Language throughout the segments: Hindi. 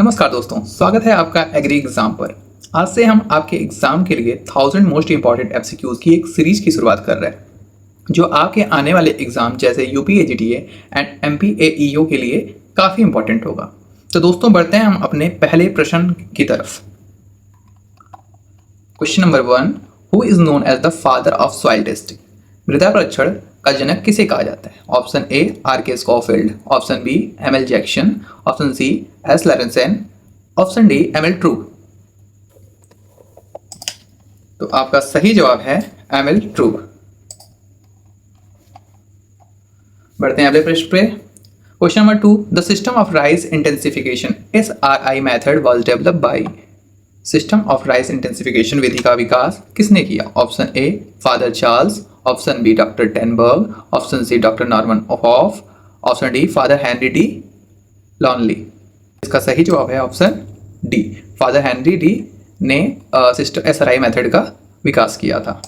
नमस्कार दोस्तों, स्वागत है आपका एग्री एग्जाम पर। आज से हम आपके एग्जाम के लिए 1000 मोस्ट इंपॉर्टेंट एमसीक्यूज की एक सीरीज की शुरुआत कर रहे हैं जो आपके आने वाले एग्जाम जैसे यूपीएजीटीए एंड एमपीएईओ के लिए काफ़ी इंपॉर्टेंट होगा। तो दोस्तों बढ़ते हैं हम अपने पहले प्रश्न की तरफ। Question number 1, who is known as the father of soil testing? मृदा परीक्षण का जनक किसे कहा जाता है? Option A R K. Schofield, option B M L. Jackson, option C S. Lawrenson, option D M L. True. तो आपका सही जवाब है एम.एल. ट्रू। बढ़ते हैं अगले प्रश्न पे। Question number 2, the system of rice intensification SRI method was developed by. System of rice intensification विधि का विकास किसने किया? Option A father Charles, option B doctor Tenberg, option C doctor Norman Hoff, option D father Henri de Laulanie. इसका सही जवाब है option D, father Henri de ने सिस्टम SRI मेथड का विकास किया था।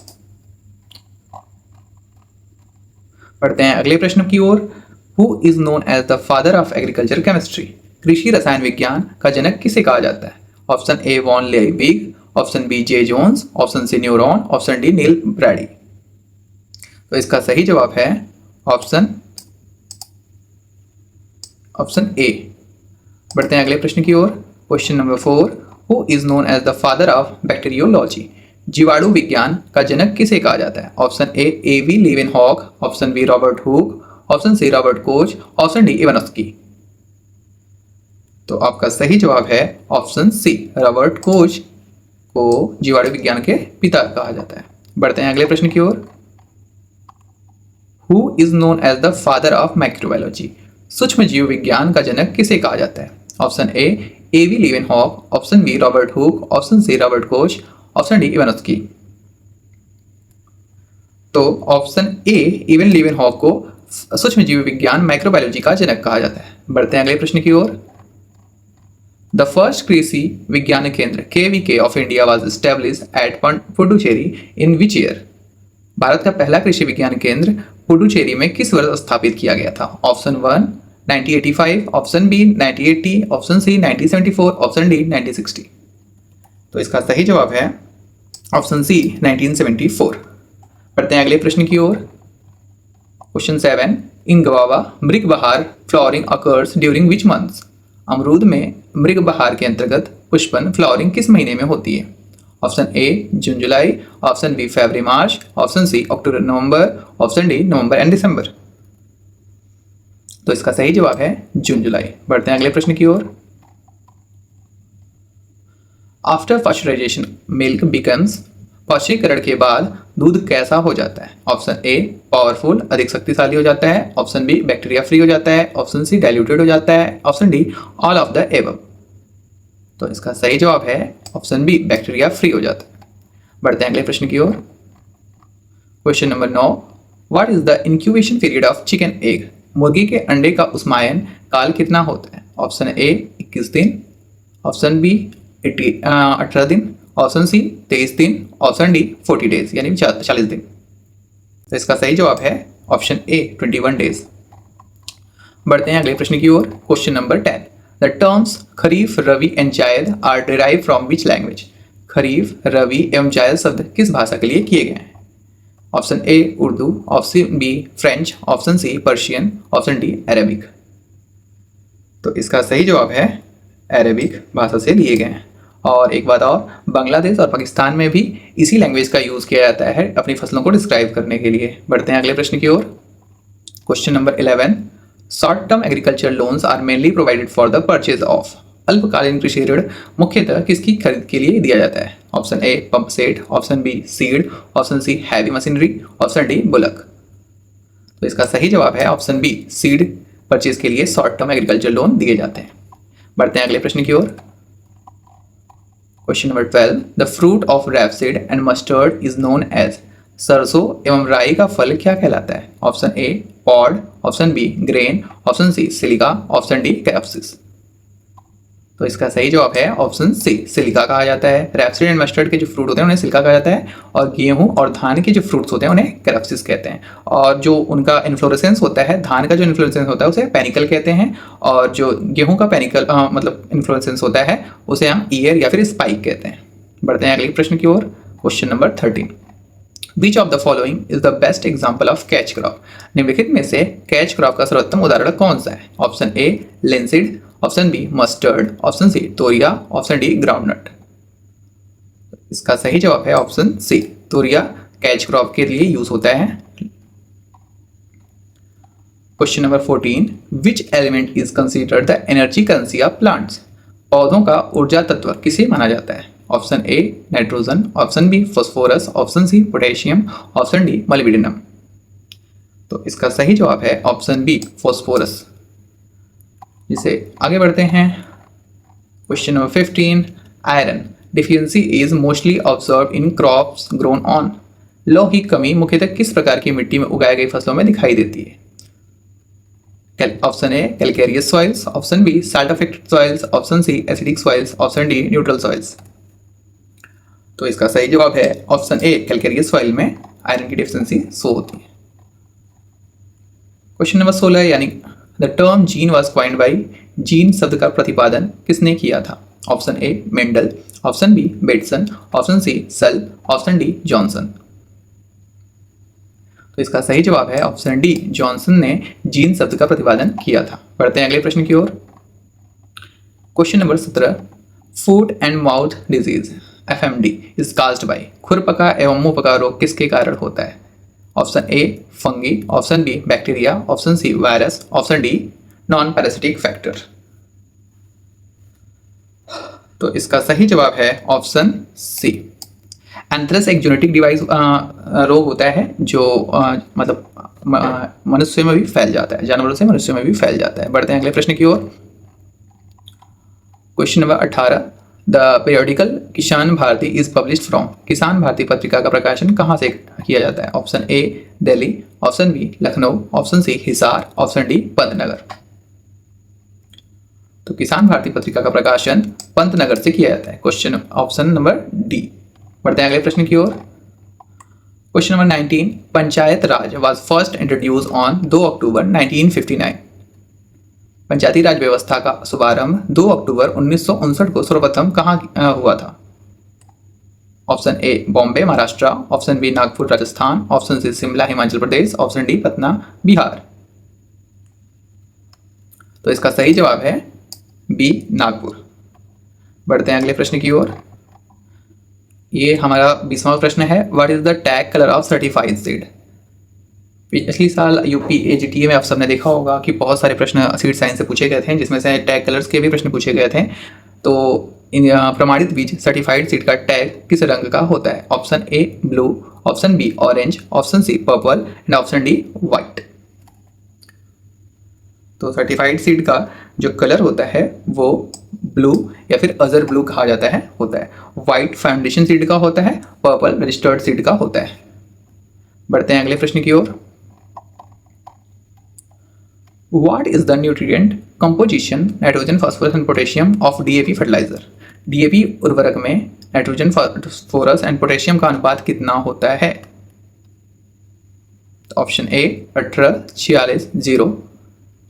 पढ़ते हैं अगले प्रश्न की ओर। Who is known as the father of agriculture chemistry? कृषि रसायन विज्ञान का जनक किसे कहा जाता है? Option A von Liebig, option B J Jones, option C Neuron, option D Nyle Brady. तो इसका सही जवाब है ऑप्शन ए। बढ़ते हैं अगले प्रश्न की ओर। Question number 4, who is known as the father of bacteriology? जीवाणु विज्ञान का जनक किसे कहा जाता है? Option A V Leeuwenhoek, option B Robert Hooke, option C Robert Koch, option D Ivanovsky. तो आपका सही जवाब है ऑप्शन सी, रॉबर्ट कोच को जीवाणु विज्ञान के पिता कहा जाता है। बढ़ते हैं अगले प्रश्न की ओर। Who is known as the father of microbiology? सूक्ष्म जीव विज्ञान का जनक किसे कहा जाता है? Option A V Leeuwenhoek, option B Robert Hooke, option C Robert Koch, option D Ivanovsky. तो ऑप्शन ए इवन लीवेनहॉक को सूक्ष्म जीव विज्ञान माइक्रोबायोलॉजी का जनक कहा जाता है। बढ़ते हैं अगले प्रश्न की ओर। द फर्स्ट कृषि विज्ञान केंद्र KVK of India was established eight Puducherry in which year? Bharat का पहला कृषि विज्ञान केंद्र पुडुचेरी में किस वर्ष स्थापित किया गया था? Option 1 1985, option B 1980, option C 1974, option D 1960। तो इसका सही जवाब है ऑप्शन सी 1974। पढ़ते हैं अगले प्रश्न की ओर। क्वेश्चन 7, इन गवावा मृग बहार flowering occurs during which months? अमरूद में मृग बहार के अंतर्गत पुष्पन फ्लावरिंग किस महीने में होती है? ऑप्शन ए जून जुलाई, ऑप्शन बी फरवरी मार्च, ऑप्शन सी अक्टूबर नवंबर, ऑप्शन डी नवंबर एंड दिसंबर। तो इसका सही जवाब है जून जुलाई। बढ़ते हैं अगले प्रश्न की ओर। आफ्टर पाश्चराइजेशन मिल्क बिकम्स, पाश्चरीकरण के बाद दूध कैसा हो जाता है? ऑप्शन ए पावरफुल, अधिक शक्तिशाली हो जाता है, ऑप्शन बी बैक्टीरिया फ्री हो जाता है, ऑप्शन सी डाइल्यूटेड हो जाता है, option D all of the above. तो इसका सही जवाब है ऑप्शन बी बैक्टीरिया फ्री हो जाता है। बढ़ते हैं अगले प्रश्न की ओर। Question number 9, what is the incubation period of chicken egg? मुर्गी के अंडे का उष्मायन काल कितना होता है? ऑप्शन ए 21 दिन, ऑप्शन बी 18 दिन, ऑप्शन सी 23 दिन, ऑप्शन डी 40 डेज यानी 40 दिन। तो इसका सही जवाब है ऑप्शन ए 21 डेज। बढ़ते हैं अगले प्रश्न की ओर। Question number 10, the terms kharif, rabi and zaid are derive from which language? Kharif, rabi एवं जायद शब्द किस भाषा के लिए किए गए हैं? Option A Urdu, option B French, option C Persian, option D Arabic. तो इसका सही जवाब है अरेबिक भाषा से लिए गए हैं। और एक बात और, बांग्लादेश और पाकिस्तान में भी इसी लैंग्वेज का यूज़ किया जाता है अपनी फसलों को डिस्क्राइब करने के लिए। बढ़ते हैं अगले प्रश्न की ओर। Question number 11, short term agriculture loans are mainly provided for the purchase of. अल्पकालीन कृषि ऋण मुख्यतः किसकी खरीद के लिए दिया जाता है? Option A pump set, option B seed, option C heavy machinery, option D bullock. तो इसका सही जवाब है ऑप्शन बी, सीड परचेज के लिए शॉर्ट टर्म एग्रीकल्चर लोन दिए जाते हैं। बढ़ते हैं अगले प्रश्न की ओर। Question number 12, the fruit of rapeseed and mustard is known as. सरसों एवं राई का फल क्या कहलाता है? Option A pod, option B grain, option C silica, option D capsis. तो इसका सही जवाब है ऑप्शन सी, सिलिका कहा जाता है। रैप्सिड एंड मस्टर्ड के जो फ्रूट होते हैं उन्हें सिलिका कहा जाता है, और गेहूं और धान के जो फ्रूट्स होते हैं उन्हें कैरेप्सिस कहते हैं। और जो उनका इन्फ्लोरेसेंस होता है, धान का जो इन्फ्लोरेसेंस होता है उसे पेनिकल कहते हैं, और जो गेहूं का पेनिकल मतलब इन्फ्लोरेसेंस होता है उसे हम ईयर या फिर स्पाइक कहते हैं। बढ़ते हैं अगले प्रश्न की ओर। Question number 13, which of the following is the best example of catch crop? निम्नलिखित में से कैच क्रॉप का सर्वोत्तम उदाहरण कौन सा है? Option A linseed, option B mustard, option C toria, option D groundnut. इसका सही जवाब है ऑप्शन सी, तोरिया कैच क्रॉप के लिए यूज होता है। Question number 14, which element is considered the energy currency of plants? पौधों का ऊर्जा तत्व किसे माना जाता है? Option A nitrogen, option B phosphorus, option C potassium, option D molybdenum. तो इसका सही जवाब है ऑप्शन बी फॉस्फोरस। जिसे आगे बढ़ते हैं। Question number 15, iron deficiency is mostly observe in crops grown on. लौह की कमी मुख्यतः किस प्रकार की मिट्टी में उगाई गई फसलों में दिखाई देती है? Option A calcareous soils, option B salt affected soils, option C acidic soils, option D neutral soils. तो इसका सही जवाब है ऑप्शन ए, कैलकेरियस सॉइल में आयरन की डिफिशियंसी शो होती है। क्वेश्चन नंबर 16, यानी the term gene was coined by, gene शब्द का प्रतिपादन किसने किया था? Option A Mendel, option B Bateson, option C सल, ऑप्शन डी जॉनसन। तो इसका सही जवाब है ऑप्शन डी, जॉनसन ने जीन शब्द का प्रतिपादन किया था। बढ़ते हैं अगले प्रश्न की ओर। Question number 17, foot and mouth disease FMD is caused by, खुरपका एवं मुंहपका रोग किसके कारण होता है? Option A fungi, option B bacteria, option C virus, option D non parasitic factor. तो इसका सही जवाब है ऑप्शन सी। एंथ्रेक्स एक जेनेटिक डिवाइस रोग होता है जो मतलब मनुष्य में भी फैल जाता है, जानवरों से मनुष्य में भी फैल जाता है। बढ़ते हैं अगले प्रश्न की ओर। क्वेश्चन नंबर 18, द पीरियोडिकल किसान भारती इज पब्लिश्ड फ्रॉम, किसान भारती पत्रिका का प्रकाशन कहाँ से किया जाता है? Option A Delhi, option B Lucknow, option C Hisar, option D Pantnagar. तो किसान भारती पत्रिका का प्रकाशन पंतनगर से किया जाता है। Question option number D. बढ़ते हैं अगले प्रश्न की ओर। Question number 19, panchayat raj was first introduce on 2 October 1959। Panchayati Raj व्यवस्था का शुभारंभ 2 अक्टूबर 1959 को सर्वप्रथम कहाँ हुआ था? Option A Bombay Maharashtra, option B Nagpur Rajasthan, option C Shimla Himachal Pradesh, option D Patna Bihar. तो इसका सही जवाब है बी नागपुर। बढ़ते हैं अगले प्रश्न की ओर। ये हमारा 20वां प्रश्न है, what is the tag colour of certified seed? पिछले साल यूपी AGTA में आप सबने देखा होगा कि बहुत सारे प्रश्न सीड साइंस से पूछे गए थे, जिसमें से टैग कलर्स के भी प्रश्न पूछे गए थे। तो इन प्रमाणित बीज सर्टिफाइड सीड का टैग किस रंग का होता है? Option A blue, option B orange, option C purple and option D white. तो सर्टिफाइड सीड का जो कलर होता है वो ब्लू या फिर अजर ब्लू कहा जाता है होता है। व्हाइट फाउंडेशन सीड का होता है, पर्पल रजिस्टर्ड सीड का होता है। बढ़ते हैं अगले प्रश्न की ओर। What is the nutrient composition nitrogen phosphorus and potassium of DAP fertilizer? DAP उर्वरक में नाइट्रोजन फास्फोरस एंड पोटेशियम का अनुपात कितना होता है? Option A 18 46 0,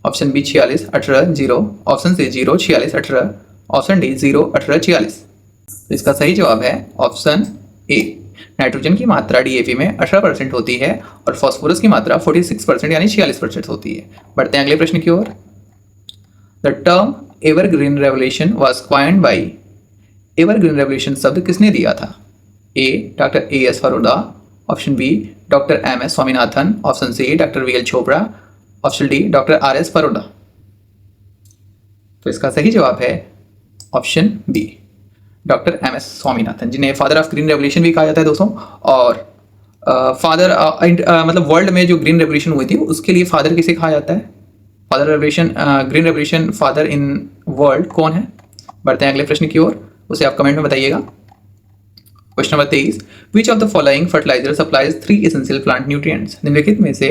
option B 46 18 0, option C 0 46 18, option D 0 18 46। तो इसका सही जवाब है ऑप्शन ए। नाइट्रोजन की मात्रा DAP में 18% होती है और फास्फोरस की मात्रा 46% यानी 46% होती है। बढ़ते हैं अगले प्रश्न की ओर। The term evergreen revolution was coined by, evergreen revolution शब्द किसने दिया था? A doctor AS Faroda, option B doctor MS Swaminathan, option C doctor VL Chopra, option D doctor RS Faroda. तो इसका सही जवाब है option B doctor MS Swaminathan, जिन्हें फादर ऑफ ग्रीन रेवोल्यूशन भी कहा जाता है दोस्तों। और फादर मतलब वर्ल्ड में जो ग्रीन रेवोल्यूशन हुई थी उसके लिए फादर किसे कहा जाता है? Father revolution green revolution father in world कौन है? बढ़ते हैं अगले प्रश्न की ओर, उसे आप कमेंट में बताइएगा। Question number 23, which of the following fertilizer supplies 3 essential plant nutrients? निम्नलिखित में से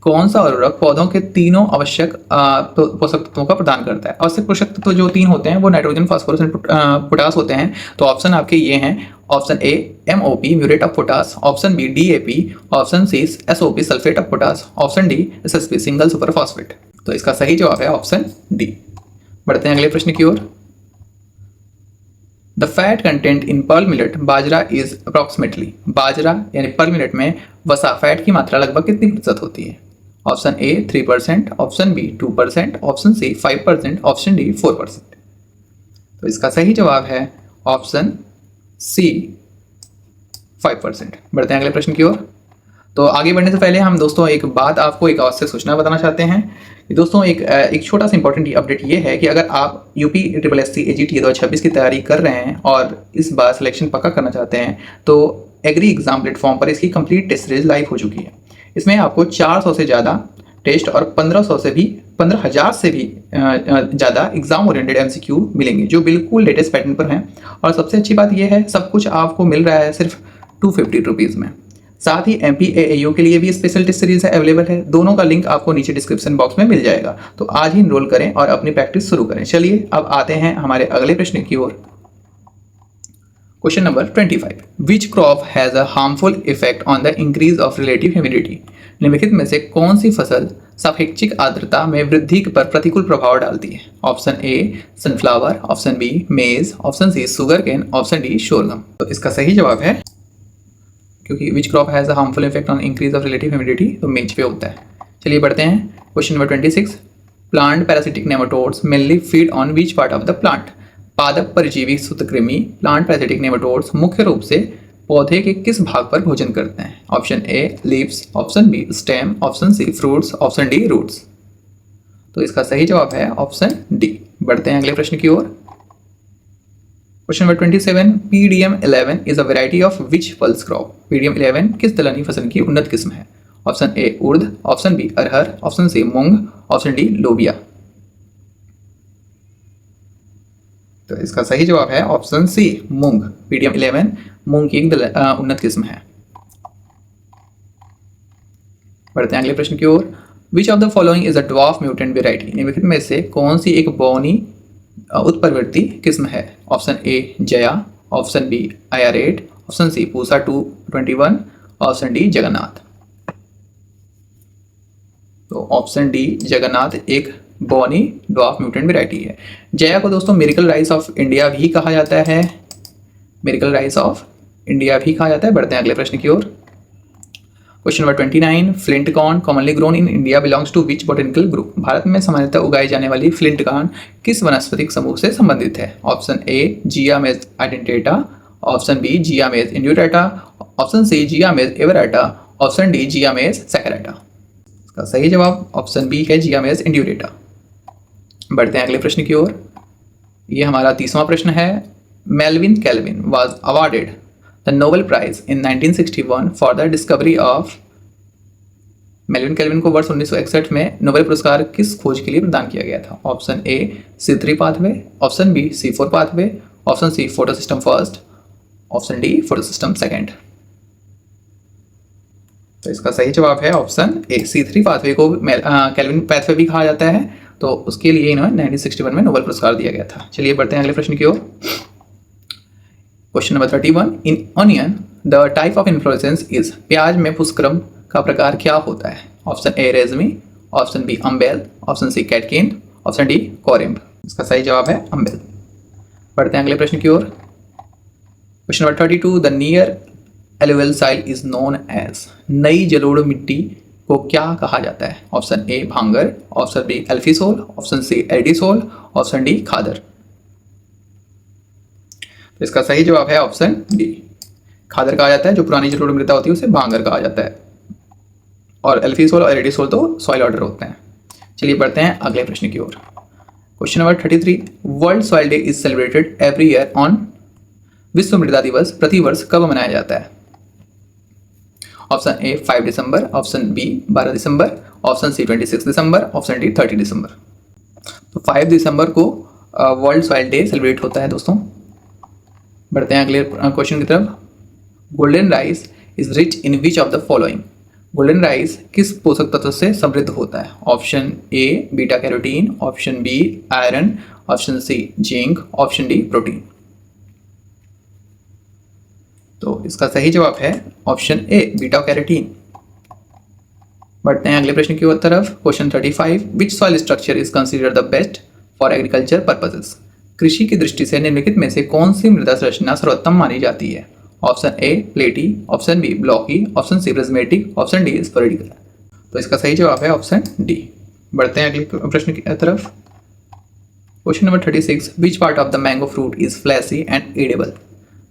कौन सा उर्वरक पौधों के तीनों आवश्यक पोषक तत्वों का प्रदान करता है? आवश्यक पोषक तत्व जो तीन होते हैं वो नाइट्रोजन, फास्फोरस एंड पोटास होते हैं। तो ऑप्शन आपके ये हैं, option A MOP muriate of potash, option B DAP, option C SOP sulphate of potash, option D SSP single super phosphate. तो इसका सही जवाब है ऑप्शन डी। बढ़ते हैं अगले प्रश्न की ओर। The fat content in pearl millet bajra is approximately, बाजरा यानी पर्ल मिलेट में वसा फैट की मात्रा लगभग कितनी प्रतिशत होती है? Option A 3%, option B 2%, option C 5%, option D 4%। तो इसका सही जवाब है ऑप्शन सी 5%। बढ़ते हैं अगले प्रश्न की ओर। तो आगे बढ़ने से पहले हम दोस्तों एक बात आपको एक आवश्यक सूचना बताना चाहते हैं कि दोस्तों एक छोटा सा इंपॉर्टेंट अपडेट ये है कि अगर आप यूपी SSC AGT 2026 की तैयारी कर रहे हैं और इस बार सिलेक्शन पक्का करना चाहते हैं तो एग्री एग्जाम प्लेटफॉर्म पर इसकी कंप्लीट टेस्ट सीरीज लाइव हो चुकी है। इसमें आपको 400 से ज़्यादा टेस्ट और 15,000 से भी ज़्यादा एग्जाम ओरिएंटेड MCQ मिलेंगे जो बिल्कुल लेटेस्ट पैटर्न पर हैं। और सबसे अच्छी बात यह है सब कुछ आपको मिल रहा है सिर्फ 250 रुपीज़ में। साथ ही MPAAU के लिए भी स्पेशल टेस्ट सीरीज है अवेलेबल है। दोनों का लिंक आपको नीचे डिस्क्रिप्शन बॉक्स में मिल जाएगा। तो आज ही इनरोल करें और अपनी प्रैक्टिस शुरू करें। चलिए अब आते हैं हमारे अगले प्रश्न की ओर। Question number 25, which crop has a harmful effect on the increase of relative humidity? निम्नलिखित में से कौन सी फसल सापेक्षिक आर्द्रता में वृद्धि पर प्रतिकूल प्रभाव डालती है? Option A sunflower, option B maize, option C sugar cane, option D sorghum. तो इसका सही जवाब है, क्योंकि which crop has a harmful effect on increase of relative humidity, तो मेज पे होता है। चलिए बढ़ते हैं question number 26, plant parasitic nematodes mainly feed on which part of the plant? पादप परजीवी सूत्रकृमि प्लांट पैरासिटिक नेमाटोड्स मुख्य रूप से पौधे के किस भाग पर भोजन करते हैं? Option A leaves, option B stem, option C fruits, option D roots. तो इसका सही जवाब है ऑप्शन डी। बढ़ते हैं अगले प्रश्न की ओर। Question number 27, PDM11 is a variety of which pulse crop? PDM11 किस दलहनी फसल की उन्नत किस्म है? ऑप्शन ए उर्द, ऑप्शन बी अरहर, ऑप्शन सी मूंग, ऑप्शन डी लोबिया। तो इसका सही जवाब है ऑप्शन सी मूंग। PDM11 मूंग की एक उन्नत किस्म है। बढ़ते हैं अगले प्रश्न की ओर। Which of the following is a dwarf mutant variety? निम्नलिखित में से कौन सी एक बौनी उत्परिवर्ती किस्म है? Option A Jaya, option B IR8, option C Pusa 221, option D Jagannath. तो ऑप्शन डी जगन्नाथ एक बौनी ड्वार्फ म्यूटेंट वेराइटी है। जया को दोस्तों मिरेकल राइस ऑफ इंडिया भी कहा जाता है, मिरेकल राइस ऑफ इंडिया भी कहा जाता है। बढ़ते हैं अगले प्रश्न की ओर। Question number 29, flint corn commonly grown in India belongs to which botanical group? Bharat में सामान्यतः उगाई जाने वाली फ्लिंट कॉर्न किस वनस्पतिक समूह से संबंधित है? Option A zea mays indentata, option B zea mays indurata, option C zea mays everta, option D zea mays saccharata. इसका सही जवाब ऑप्शन बी है जियामेज इंड्यूटेटा। बढ़ते हैं अगले प्रश्न की ओर। ये हमारा 30वां प्रश्न है। Melvin Calvin was awarded the Nobel prize in 1961 for the discovery of. Melvin Calvin को वर्ष 1961 में नोबेल पुरस्कार किस खोज के लिए प्रदान किया गया था? Option A C3 pathway, option B C4 pathway, option C photosystem first, option D photosystem second. तो इसका सही जवाब है ऑप्शन ए C3 पाथवे को कैल्विन पाथवे भी कहा जाता है। तो उसके लिए इन्होंने 1961 में नोबेल पुरस्कार दिया गया था। चलिए बढ़ते हैं अगले प्रश्न की ओर। Question number 31, in onion the type of inflorescence is. प्याज में पुष्पक्रम का प्रकार क्या होता है? Option A raceme, option B umbel, option C catkin, option D corymb. इसका सही जवाब है अम्बेल। बढ़ते हैं अगले प्रश्न की ओर। Question number 32, the near alluvial soil is known as. नई जलोढ़ मिट्टी को क्या कहा जाता है? Option A bhangar, option B alfisol, option C aridisol, option D khadar. तो इसका सही जवाब है ऑप्शन डी खादर कहा जाता है। जो पुरानी जलोढ़ मृदा होती है उसे भांगर कहा जाता है, और एल्फीसोल और एडिसोल तो सॉइल ऑर्डर होते हैं। चलिए बढ़ते हैं अगले प्रश्न की ओर। Question number 33, world soil day is celebrated every year on. विश्व मृदा दिवस प्रतिवर्ष कब मनाया जाता है? ऑप्शन ए 5 दिसंबर, ऑप्शन बी 12 दिसंबर, ऑप्शन सी 26 दिसंबर, ऑप्शन डी 30 दिसंबर। तो 5 दिसंबर को वर्ल्ड सॉइल डे सेलिब्रेट होता है दोस्तों। बढ़ते हैं अगले क्वेश्चन की तरफ। Golden rice is rich in which of the following. Golden rice किस पोषक तत्व से समृद्ध होता है? Option A beta carotene, option B iron, option C zinc, option D protein. तो इसका सही जवाब है ऑप्शन ए बीटा कैरोटीन। बढ़ते हैं अगले प्रश्न की तरफ। Question 35, which soil structure is considered the best for agriculture purposes? कृषि की दृष्टि से निम्नलिखित में से कौन सी मृदा संरचना सर्वोत्तम मानी जाती है? Option A platy, option B blocky, option C prismatic, option D spherical. तो इसका सही जवाब है ऑप्शन डी। बढ़ते हैं अगले प्रश्न की तरफ। Question number 36, which part of the mango fruit is flashy and edible?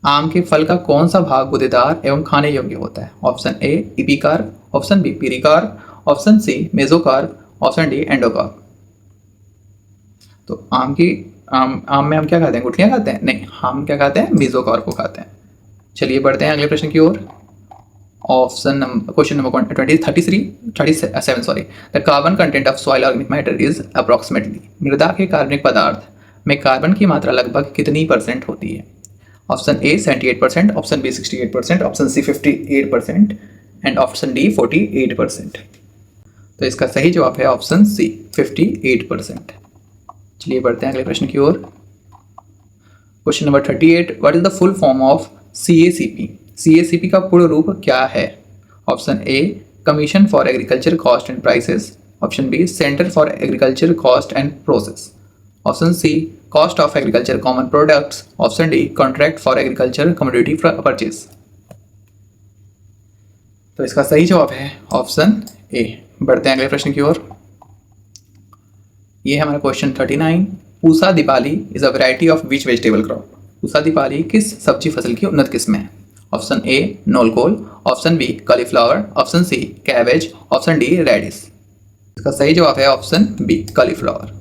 आम के फल का कौन सा भाग गूदेदार एवं खाने योग्य होता है? Option A epicarp, option B pericarp, option C mesocarp, option D endocarp. तो आम में हम क्या खाते हैं? गुठलियां खाते हैं? नहीं, हम क्या खाते हैं? मेसोकार्प को खाते हैं। चलिए बढ़ते हैं अगले प्रश्न की ओर। Question number 37 sorry. The carbon content of soil organic matter is approximately. मृदा के कार्बनिक पदार्थ में कार्बन की मात्रा लगभग कितनी % होती है? Option A 78%, option B 68%, option C 58% and option D 48%। तो इसका सही जवाब है ऑप्शन सी 58%। चलिए बढ़ते हैं अगले प्रश्न की ओर। Question number 38, what is the full form of CACP? CACP का पूर्ण रूप क्या है? Option A commission for agriculture cost and prices, option B centre for agriculture cost and process, option C cost of agriculture common products, option D contract for agriculture commodity purchase. तो इसका सही जवाब है ऑप्शन ए। बढ़ते हैं अगले प्रश्न की ओर। ये है हमारा question 39, Pusa Deepali is a variety of which vegetable crop? Pusa Deepali किस सब्जी फसल की उन्नत किस्म है? Option A knolkhol, option B cauliflower, option C cabbage, option D radish. इसका सही जवाब है ऑप्शन बी कॉलीफ्लावर।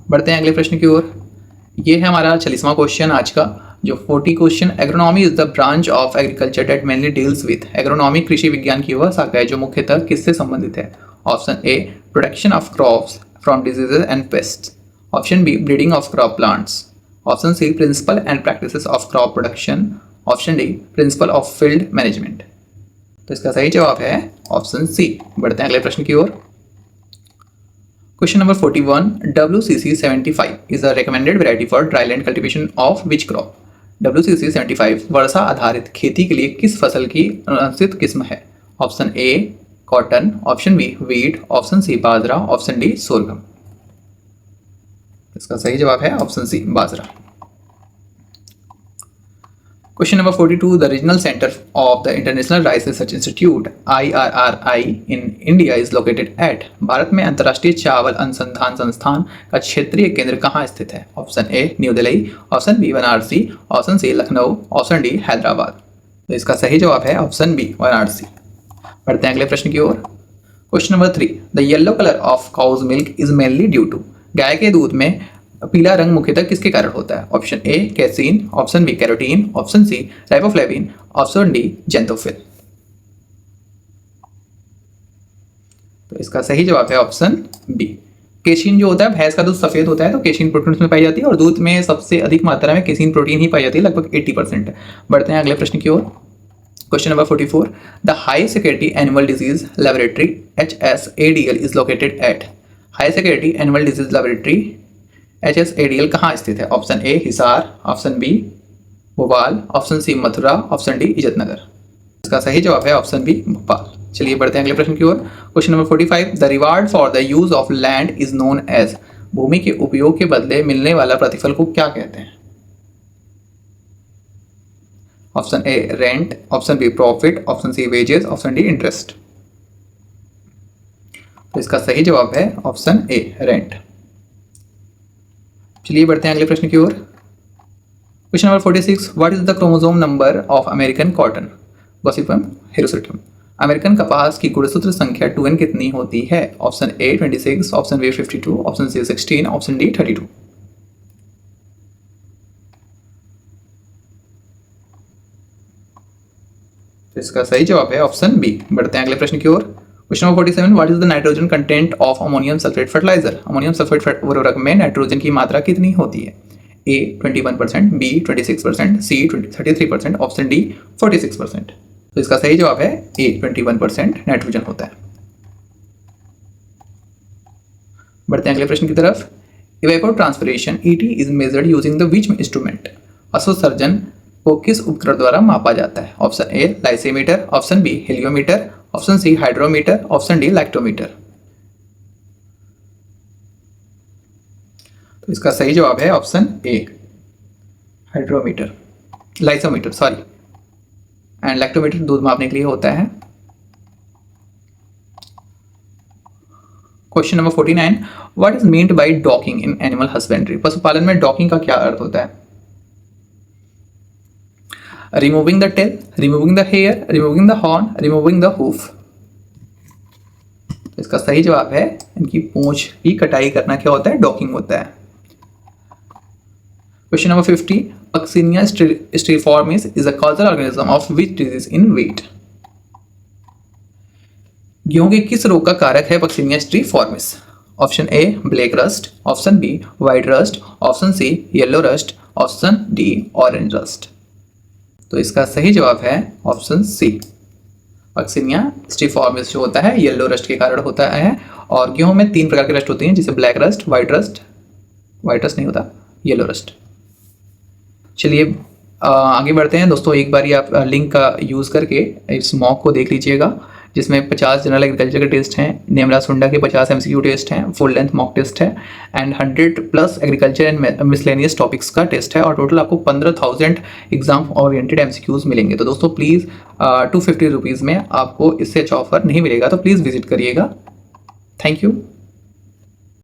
बढ़ते हैं अगले प्रश्न की ओर। ये है हमारा 40वां क्वेश्चन आज का, जो 40 question. Agronomy is the branch of agriculture that mainly deals with. Agronomy कृषि विज्ञान की वह शाखा है जो मुख्यतः किससे संबंधित है? Option A protection of crops from diseases and pests, option B breeding of crop plants, option C principle and practices of crop production, option D principle of field management. तो इसका सही जवाब है ऑप्शन सी। बढ़ते हैं अगले प्रश्न की ओर। Question number 41, WCC 75 is a recommended variety for dryland cultivation of which crop? WCC 75 वर्षा आधारित खेती के लिए किस फसल की अनुशंसित किस्म है? Option A cotton, option B wheat, option C bajra, option D sorghum. इसका सही जवाब है option C bajra. Question number 42, the regional centre of the international rice research institute IRRI in India is located at. Bharat में अंतर्राष्ट्रीय चावल अनुसंधान संस्थान का क्षेत्रीय केंद्र कहाँ स्थित है? Option A new Delhi, option B Varanasi, option C Lucknow, option D Hyderabad. तो इसका सही जवाब है ऑप्शन बी वाराणसी। बढ़ते हैं अगले प्रश्न की ओर। Question number 3, the yellow colour of cow's milk is mainly due to. गाय के दूध में पीला रंग मुख्यतः किसके कारण होता है? Option A casein, option B carotene, option C riboflavin, option D xanthophyll. तो इसका सही जवाब है ऑप्शन बी। केसिन जो होता है, भैंस का दूध सफेद होता है तो केसिन प्रोटीन उसमें पाई जाती है, और दूध में सबसे अधिक मात्रा में केसिन प्रोटीन ही पाई जाती है, लगभग 80%। बढ़ते हैं अगले प्रश्न की ओर। Question number 44, the high security animal disease laboratory HSADL is located at. High security animal disease laboratory HSADL कहाँ स्थित है? Option A Hisar, option B Bhopal, option C Mathura, option D Izatnagar. इसका सही जवाब है ऑप्शन बी भोपाल। चलिए बढ़ते हैं अगले प्रश्न की ओर। Question number 45, the reward for the use of land is known as. भूमि के उपयोग के बदले मिलने वाला प्रतिफल को क्या कहते हैं? Option A rent, option B profit, option C wages, option D interest. तो इसका सही जवाब है ऑप्शन ए रेंट। चलिए बढ़ते हैं अगले प्रश्न की ओर। Question number 46, what is the chromosome number of American cotton? Gossypium hirsutum. American कपास की गुणसूत्र संख्या 2n कितनी होती है? Option A 26, option B 52, option C 16, option D 32। तो इसका सही जवाब है ऑप्शन बी। बढ़ते हैं अगले प्रश्न की ओर। Question number 47, what is the nitrogen content of ammonium sulphate fertiliser? Ammonium sulphate उर्वरक में नाइट्रोजन की मात्रा कितनी होती है? A 21%, B 26%, C 33%, option D 46%। तो इसका सही जवाब है ए 21% नाइट्रोजन होता है। बढ़ते हैं अगले प्रश्न की तरफ। Evapotranspiration ET is measured using the which instrument? अश्वसर्जन को किस उपकरण द्वारा मापा जाता है? Option A lysimeter, option B heliometer, option C hydrometer, option D lactometer. तो इसका सही जवाब है option A hydrometer, lysimeter sorry, and lactometer दूध मापने के लिए होता है। Question number 49, what is meant by docking in animal husbandry? पशुपालन में डॉकिंग का क्या अर्थ होता है? Removing the tail, removing the hair, removing the horn, removing the hoof. इसका सही जवाब है इनकी पूंछ की कटाई करना क्या होता है? डॉकिंग होता है। Question number 50, Puccinia staphylococcus is a causal organism of which disease in wheat? गेहूं के किस रोग का कारक है Puccinia staphylococcus? Option A black rust, option B white rust, option C yellow rust, option D orange rust. तो इसका सही जवाब है ऑप्शन सी Puccinia staphylococcus जो होता है येलो रस्ट के कारण होता है। और गेहूं में 3 प्रकार के रस्ट होती हैं, जैसे ब्लैक रस्ट, व्हाइट रस्ट नहीं होता, येलो रस्ट। चलिए आगे बढ़ते हैं दोस्तों। एक बार आप लिंक का यूज़ करके इस मॉक को देख लीजिएगा, जिसमें 50 जनरल एग्रीकल्चर के टेस्ट हैं, नेमरा सुंडा के 50 MCQ टेस्ट हैं, फुल लेंथ मॉक टेस्ट है, and 100+ agriculture and miscellaneous topics का टेस्ट है, और टोटल आपको 15,000 एग्जाम ओरिएंटेड MCQs मिलेंगे। तो दोस्तों प्लीज़ 250 रुपीज़ में आपको इससे अच्छा ऑफर नहीं मिलेगा, तो प्लीज़ विजिट करिएगा। Thank you.